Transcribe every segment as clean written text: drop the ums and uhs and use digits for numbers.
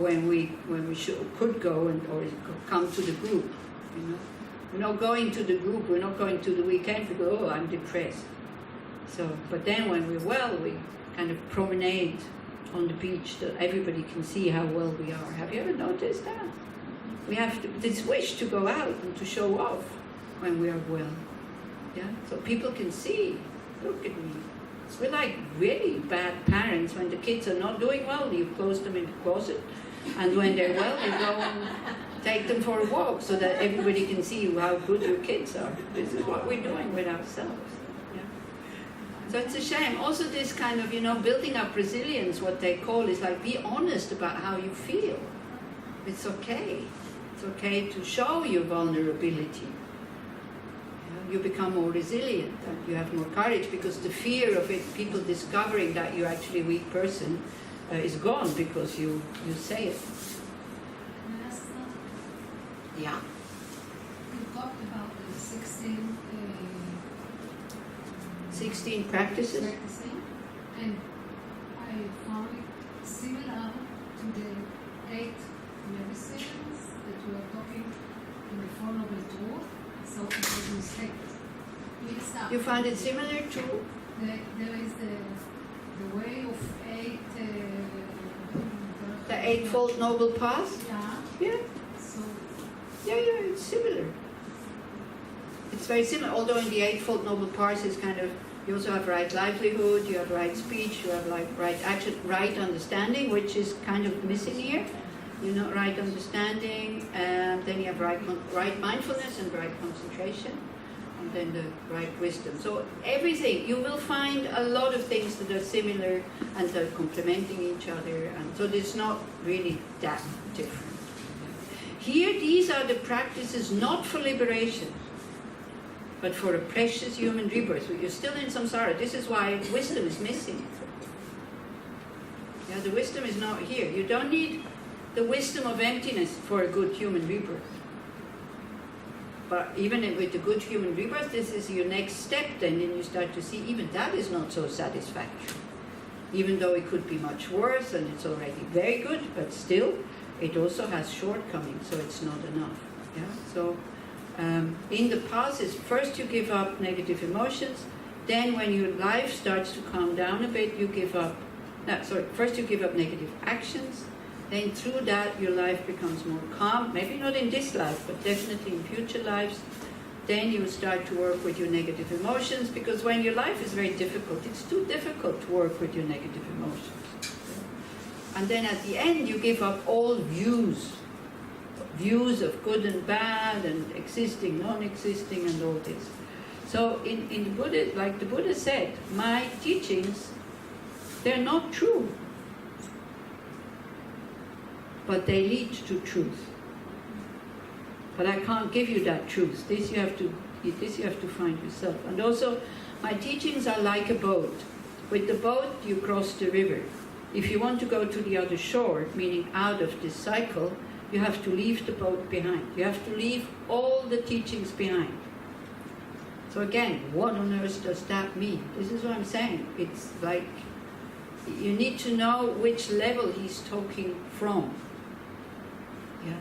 when we could go or come to the group. You know, we're not going to the group. We're not going to the weekend. We go, oh, I'm depressed. So, but then when we're well, we kind of promenade on the beach that everybody can see how well we are. Have you ever noticed that? We have this wish to go out and to show off when we are well. Yeah, so people can see. Look at me. We're like really bad parents. When the kids are not doing well, you close them in the closet, and when they're well, you go and take them for a walk so that everybody can see how good your kids are. This is what we're doing with ourselves. Yeah. So it's a shame. Also, this kind of, you know, building up resilience, what they call, is like, be honest about how you feel. It's okay. It's okay to show your vulnerability. You become more resilient and you have more courage, because the fear of it, people discovering that you're actually a weak person, is gone because you say it. Can I ask something? Yeah. You talked about the 16 practices. practicing, and I found it similar to the 8 medicines that we are talking in the Four Noble Truth. So it was a mistake. You find it similar to? There is the way of 8... the Eightfold Noble Path? Yeah. Yeah. So... Yeah, it's similar. It's very similar, although in the Eightfold Noble Path is kind of, you also have right livelihood, you have right speech, you have like right action, right understanding, which is kind of missing here. You know, right understanding, and then you have right mindfulness and right concentration, and then the right wisdom. So everything, you will find a lot of things that are similar and they're complementing each other, and so it's not really that different. Here, these are the practices not for liberation, but for a precious human rebirth. You're still in samsara. This is why wisdom is missing. Yeah, the wisdom is not here. You don't need the wisdom of emptiness for a good human rebirth. But even with the good human rebirth, this is your next step then, and you start to see even that is not so satisfactory. Even though it could be much worse, and it's already very good, but still, it also has shortcomings, so it's not enough. Yeah? So, in the process, first you give up negative emotions, then when your life starts to calm down a bit, you give up, first you give up negative actions, then through that your life becomes more calm, maybe not in this life, but definitely in future lives. Then you start to work with your negative emotions, because when your life is very difficult, it's too difficult to work with your negative emotions. And then at the end you give up all views of good and bad, and existing, non-existing, and all this. So in the Buddha, like the Buddha said, my teachings, they're not true, but they lead to truth. But I can't give you that truth. This you have to find yourself. And also, my teachings are like a boat. With the boat, you cross the river. If you want to go to the other shore, meaning out of this cycle, you have to leave the boat behind. You have to leave all the teachings behind. So again, what on earth does that mean? This is what I'm saying. It's like, you need to know which level he's talking from. Yeah.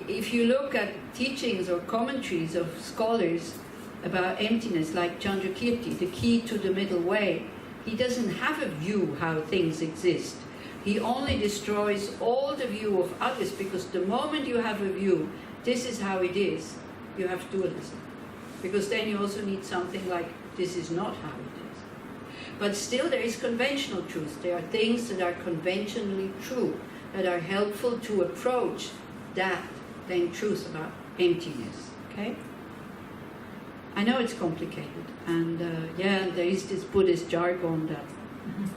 If you look at teachings or commentaries of scholars about emptiness, like Chandrakirti, the key to the middle way, he doesn't have a view how things exist. He only destroys all the view of others, because the moment you have a view, this is how it is, you have dualism. Because then you also need something like, this is not how it is. But still there is conventional truth. There are things that are conventionally true, that are helpful to approach that then truth about emptiness. Okay? I know it's complicated, and there is this Buddhist jargon that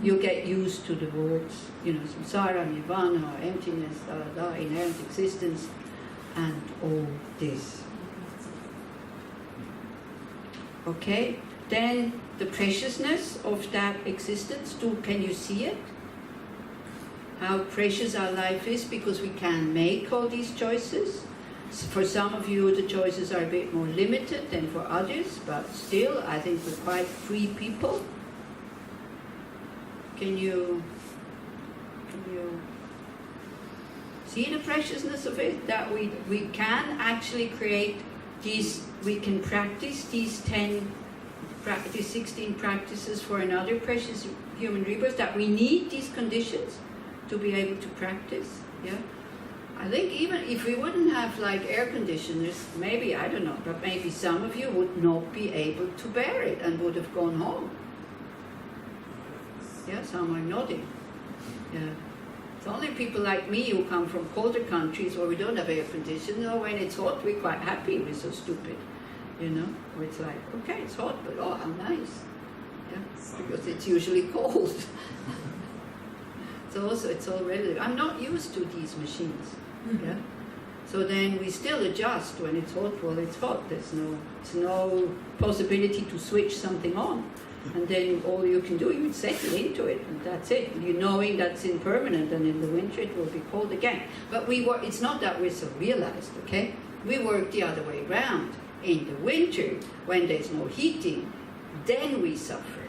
you get used to the words, you know, samsara, nirvana, or emptiness, inherent existence, and all this. Okay? Then the preciousness of that existence, too, can you see it? How precious our life is, because we can make all these choices. For some of you, the choices are a bit more limited than for others, but still, I think we're quite free people. Can you See the preciousness of it, that we can actually create these, we can practice these 16 practices for another precious human rebirth, that we need these conditions to be able to practice. Yeah, I think even if we wouldn't have like air conditioners, maybe, I don't know, but maybe some of you would not be able to bear it and would have gone home. Yeah, some are nodding. Yeah. It's only people like me who come from colder countries where we don't have air conditioning. You know, when it's hot, we're quite happy. We're so stupid, you know. Where it's like, okay, it's hot, but oh, how nice. Yeah, because it's usually cold. So also, it's all relative. I'm not used to these machines. Yeah. So then we still adjust when it's hot. Well, it's hot. There's no possibility to switch something on. And then all you can do, you settle into it, and that's it. You knowing that's impermanent, and in the winter it will be cold again. But it's not that we're so realized, okay? We work the other way around. In the winter, when there's no heating, then we suffer.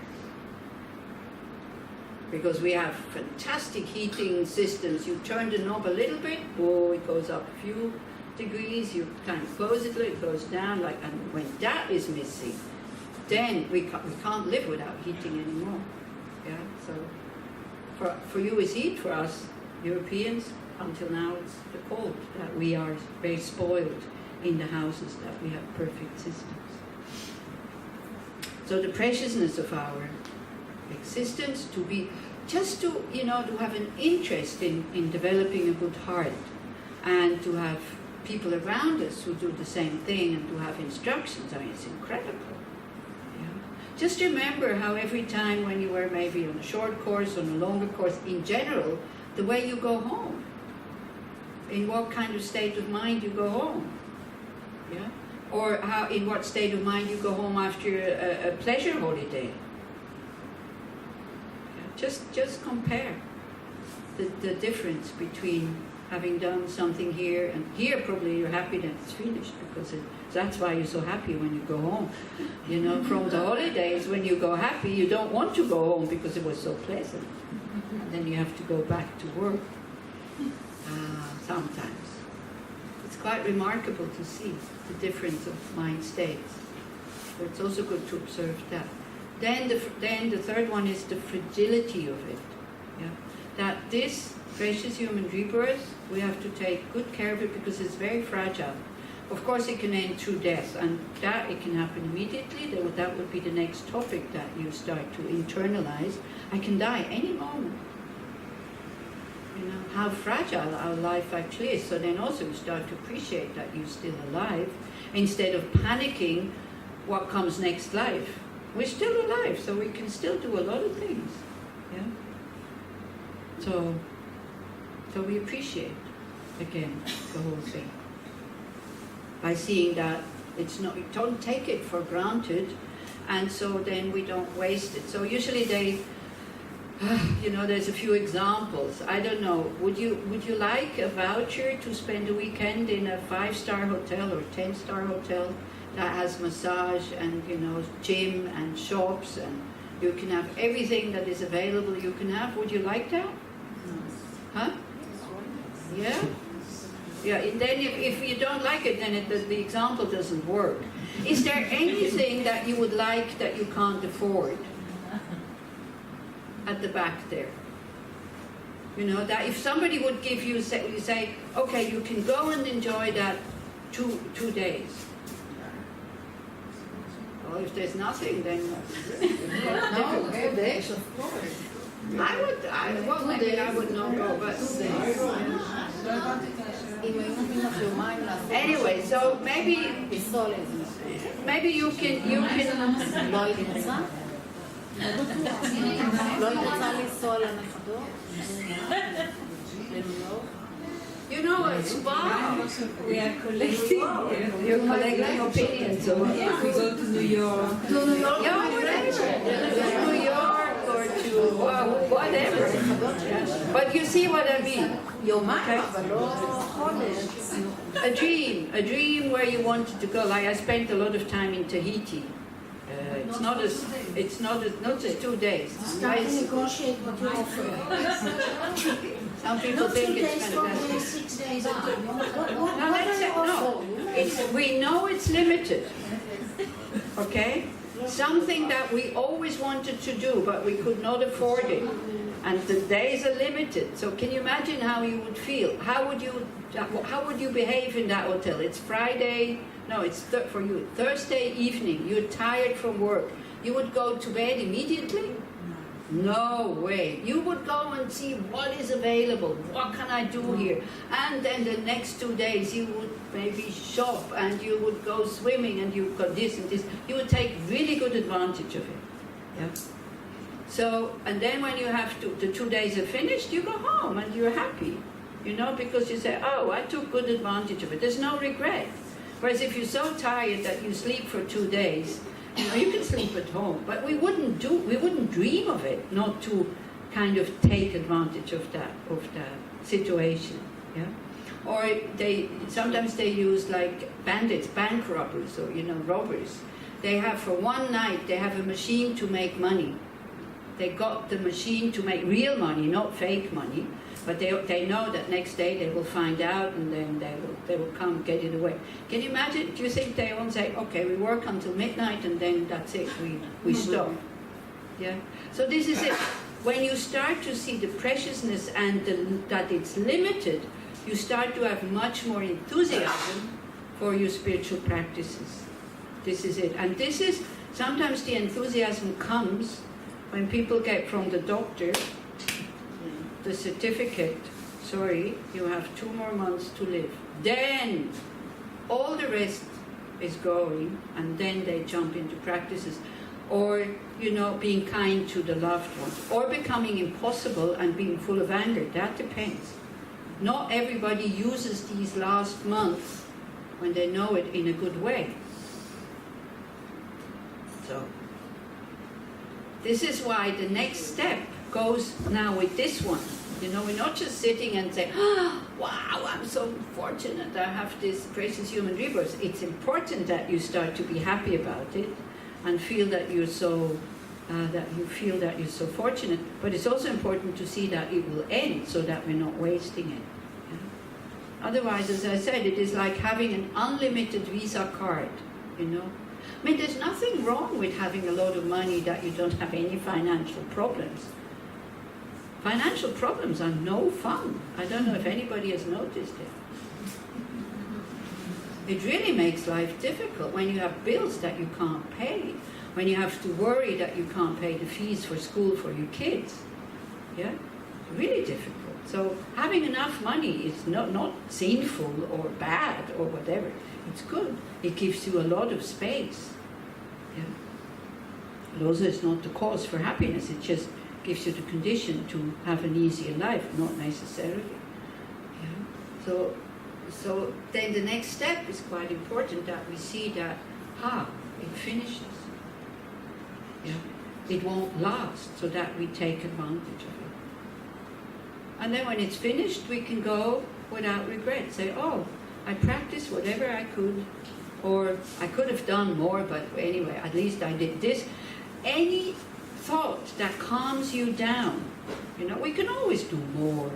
Because we have fantastic heating systems. You turn the knob a little bit, oh, it goes up a few degrees. You kind of close it, it goes down, and when that is missing, then we can't live without heating anymore. Yeah, so for you it's heat, for us Europeans, until now it's the cold, that we are very spoiled in the houses, that we have perfect systems. So the preciousness of our existence, to have an interest in developing a good heart, and to have people around us who do the same thing, and to have instructions, I mean, it's incredible. Just remember how every time when you were maybe on a short course, on a longer course, in general, the way you go home, in what kind of state of mind you go home, yeah, or in what state of mind you go home after a pleasure holiday. Yeah. Just compare the difference between having done something here, and here probably you're happy that it's finished, because that's why you're so happy when you go home. You know, from the holidays, when you go happy, you don't want to go home because it was so pleasant. And then you have to go back to work sometimes. It's quite remarkable to see the difference of mind states. So it's also good to observe that. Then the third one is the fragility of it. Yeah? That this precious human rebirth, we have to take good care of it, because it's very fragile. Of course, it can end through death, and that it can happen immediately. That would be the next topic that you start to internalize. I can die any moment. You know, how fragile our life actually is. So then also you start to appreciate that you're still alive, instead of panicking what comes next life. We're still alive, so we can still do a lot of things. Yeah. So we appreciate, again, the whole thing. By seeing that you don't take it for granted, and so then we don't waste it. So usually there's a few examples. I don't know, would you like a voucher to spend a weekend in a 5-star hotel or 10-star hotel that has massage and, gym and shops, and you can have everything that is available you can have? Would you like that? Huh? Yeah? Yeah, and then if you don't like it, then the example doesn't work. Is there anything that you would like that you can't afford? At the back there. That if somebody would give you, say, okay, you can go and enjoy that two days. Well, if there's nothing, then... No, 2 days, of course. I would not go, but... Anyway, so maybe you can a spa. We are collecting. You're collecting opinions. So we go to New York. Yeah, whatever. New York or to whatever. But you see what I mean. Okay. A dream where you wanted to go. Like I spent a lot of time in Tahiti. It's not just 2 days. Start to negotiate what you offer. Some people Not think 2 it's days, 4 fantastic. days, 6 days. What No, that's it. No, we know it's limited. Okay? Something that we always wanted to do, but we could not afford it. And the days are limited. So can you imagine how you would feel? How would you behave in that hotel? It's Friday. No, it's for you. Thursday evening. You're tired from work. You would go to bed immediately? No way. You would go and see what is available. What can I do here? And then the next 2 days you would maybe shop and you would go swimming and you got this and this. You would take really good advantage of it. Yeah. So, and then when you have to, the 2 days are finished, you go home and you're happy. You know, because you say, oh, I took good advantage of it. There's no regret. Whereas if you're so tired that you sleep for 2 days, you know, you can sleep at home, but we wouldn't dream of it, not to kind of take advantage of that situation, yeah. Or sometimes they use like bandits, bank robbers, or robbers. They have for one night they have a machine to make money. They got the machine to make real money, not fake money. But they know that next day they will find out and then they will come get it away. Can you imagine? Do you think they won't say, okay, we work until midnight and then that's it, we stop? Yeah? So this is it. When you start to see the preciousness and that it's limited, you start to have much more enthusiasm for your spiritual practices. This is it. And this is, sometimes the enthusiasm comes when people get from the doctor the certificate, sorry, you have 2 more months to live. Then all the rest is going, and then they jump into practices. Or, being kind to the loved ones. Or becoming impossible and being full of anger. That depends. Not everybody uses these last months when they know it in a good way. So, this is why the next step goes now with this one. We're not just sitting and saying, wow, I'm so fortunate I have this precious human rebirth. It's important that you start to be happy about it and feel that you're so fortunate. But it's also important to see that it will end so that we're not wasting it. Yeah? Otherwise, as I said, it is like having an unlimited Visa card, I mean, there's nothing wrong with having a lot of money that you don't have any financial problems. Financial problems are no fun. I don't know if anybody has noticed it. It really makes life difficult when you have bills that you can't pay, when you have to worry that you can't pay the fees for school for your kids. Yeah? Really difficult. So having enough money is not sinful or bad or whatever. It's good. It gives you a lot of space. Yeah? Also, it's not the cause for happiness. It just gives you the condition to have an easier life, not necessarily. Yeah? So then the next step is quite important, that we see that, it finishes. Yeah? It won't last, so that we take advantage of it. And then when it's finished, we can go without regret. Say, oh, I practiced whatever I could, or I could have done more, but anyway, at least I did this. Any thought that calms you down, we can always do more.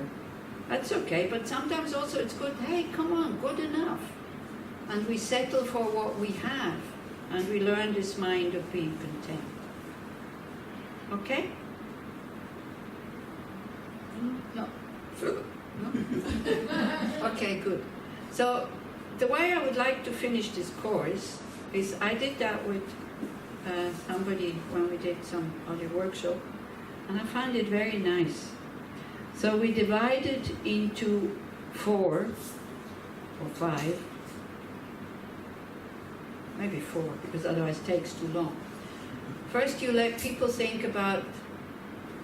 That's okay, but sometimes also it's good, hey, come on, good enough. And we settle for what we have, and we learn this mind of being content. Okay? No. No? Okay, good. So the way I would like to finish this course is, I did that with somebody when we did some other workshop, and I found it very nice. So we divided into 4 or 5, maybe 4, because otherwise it takes too long. First, you let people think about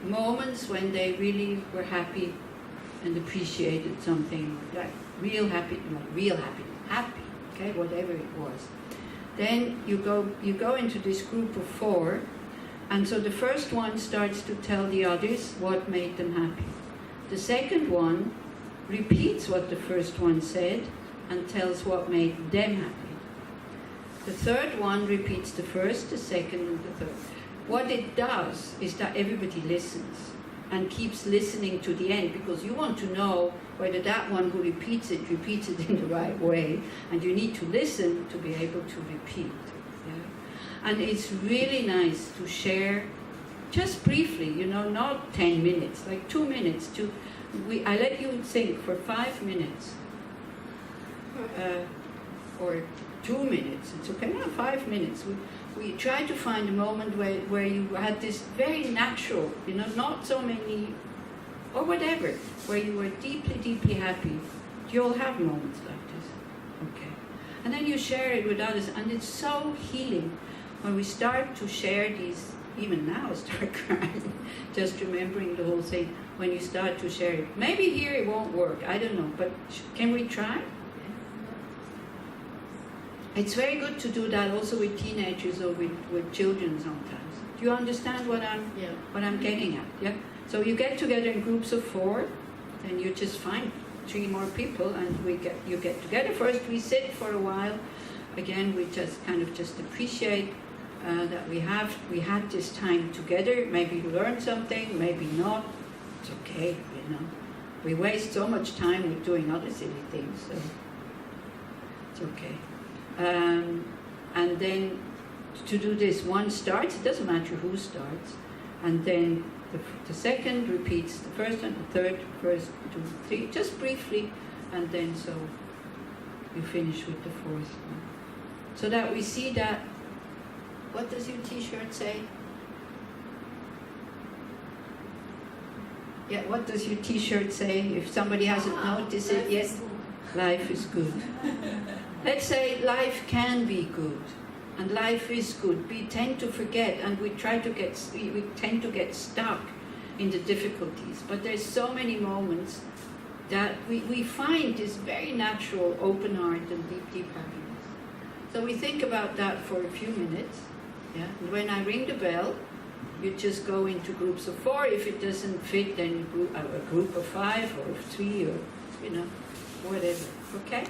moments when they really were happy and appreciated something, like real happy, happy, okay, whatever it was. Then you go into this group of 4, and so the first one starts to tell the others what made them happy. The second one repeats what the first one said and tells what made them happy. The third one repeats the first, the second, and the third. What it does is that everybody listens. and keeps listening to the end, because you want to know whether that one who repeats it in the right way, and you need to listen to be able to repeat. Yeah? And it's really nice to share, just briefly, not 10 minutes, like 2 minutes. I let you think for 5 minutes, or 2 minutes. It's okay, no, 5 minutes. We try to find a moment where you had this very natural, not so many, or whatever, where you were deeply, deeply happy. You all have moments like this, okay? And then you share it with others, and it's so healing when we start to share these. Even now, I start crying, just remembering the whole thing. When you start to share it, maybe here it won't work. I don't know, but can we try? It's very good to do that also with teenagers or with children sometimes. Do you understand what I'm getting at? Yeah. So you get together in groups of 4, and you just find 3 more people, and you get together. First, we sit for a while. Again, we just appreciate that we had this time together. Maybe you learned something, maybe not. It's okay, We waste so much time with doing other silly things, so it's okay. And then to do this, one starts, it doesn't matter who starts, and then the second repeats the first and the third, first, 2, 3, just briefly, and then so you finish with the fourth one. So that we see that, what does your t-shirt say? Yeah, what does your t-shirt say? If somebody hasn't noticed it yet, life is good. Let's say life can be good, and life is good. We tend to forget, and we tend to get stuck in the difficulties. But there's so many moments that we find this very natural, open heart and deep, deep happiness. So we think about that for a few minutes. Yeah. And when I ring the bell, you just go into groups of 4. If it doesn't fit, then a group of 5 or 3 or whatever. Okay.